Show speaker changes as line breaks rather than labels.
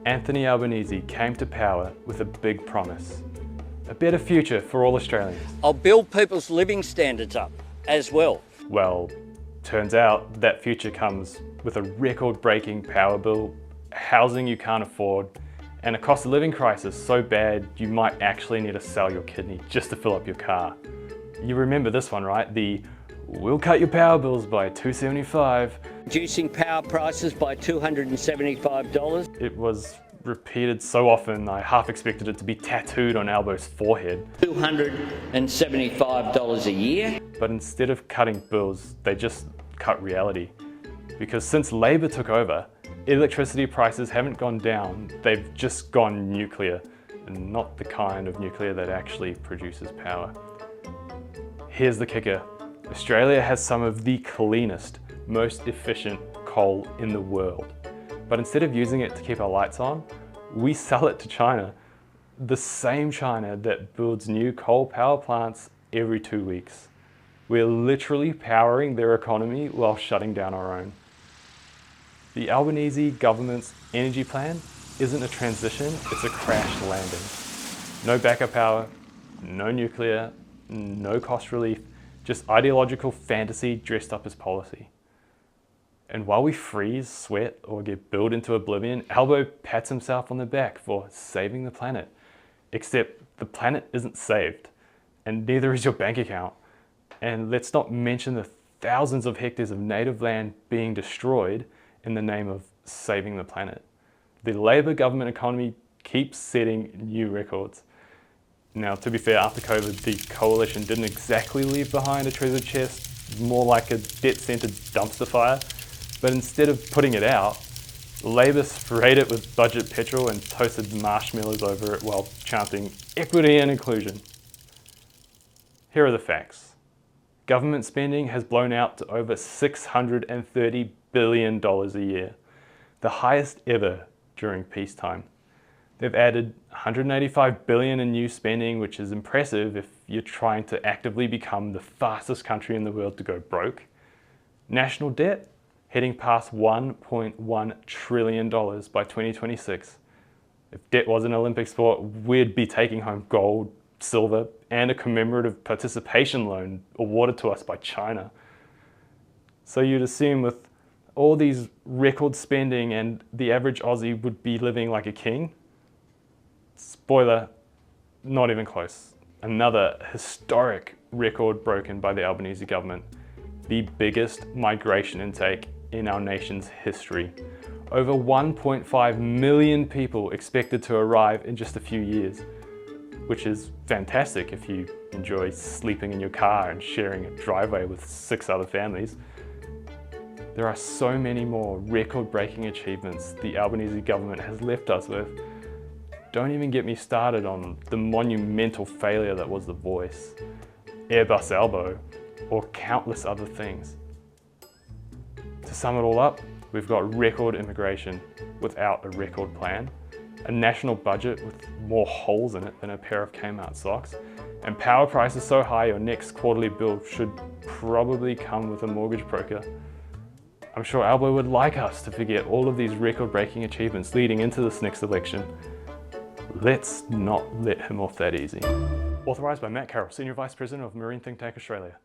Anthony Albanese came to power with a big promise. A better future for all Australians.
I'll build people's living standards up as well.
Well, turns out that future comes with a record-breaking power bill, housing you can't afford, and a cost of living crisis so bad you might actually need to sell your kidney just to fill up your car. You remember this one, right? The "we'll cut your power bills by $275.
Reducing power prices by $275.
It was repeated so often I half expected it to be tattooed on Albo's forehead.
$275 a year.
But instead of cutting bills, they just cut reality. Because since Labor took over, electricity prices haven't gone down, they've just gone nuclear, and not the kind of nuclear that actually produces power. Here's the kicker. Australia has some of the cleanest, most efficient coal in the world. But instead of using it to keep our lights on, we sell it to China. The same China that builds new coal power plants every 2 weeks. We're literally powering their economy while shutting down our own. The Albanese government's energy plan isn't a transition, it's a crash landing. No backup power, no nuclear, no cost relief, just ideological fantasy dressed up as policy. And while we freeze, sweat, or get billed into oblivion, Albo pats himself on the back for saving the planet. Except the planet isn't saved, and neither is your bank account. And let's not mention the thousands of hectares of native land being destroyed in the name of saving the planet. The Labor government economy keeps setting new records. Now, to be fair, after COVID, the coalition didn't exactly leave behind a treasure chest, more like a debt-centered dumpster fire. But instead of putting it out, Labor sprayed it with budget petrol and toasted marshmallows over it while chanting equity and inclusion. Here are the facts. Government spending has blown out to over $630 billion a year, the highest ever during peacetime. They've added $185 billion in new spending, which is impressive if you're trying to actively become the fastest country in the world to go broke. National debt heading past $1.1 trillion by 2026. If debt was an Olympic sport, we'd be taking home gold, silver, and a commemorative participation loan awarded to us by China. So you'd assume with all these record spending and the average Aussie would be living like a king. Spoiler, not even close. Another historic record broken by the Albanese government. The biggest migration intake in our nation's history. Over 1.5 million people expected to arrive in just a few years, which is fantastic if you enjoy sleeping in your car and sharing a driveway with 6 other families. There are so many more record-breaking achievements the Albanese government has left us with. Don't even get me started on the monumental failure that was The Voice, Airbus Albo, or countless other things. To sum it all up, we've got record immigration without a record plan, a national budget with more holes in it than a pair of Kmart socks, and power prices so high your next quarterly bill should probably come with a mortgage broker. I'm sure Albo would like us to forget all of these record-breaking achievements leading into this next election. Let's not let him off that easy. Authorised by Matt Carroll, Senior Vice President of Marine Think Tank Australia.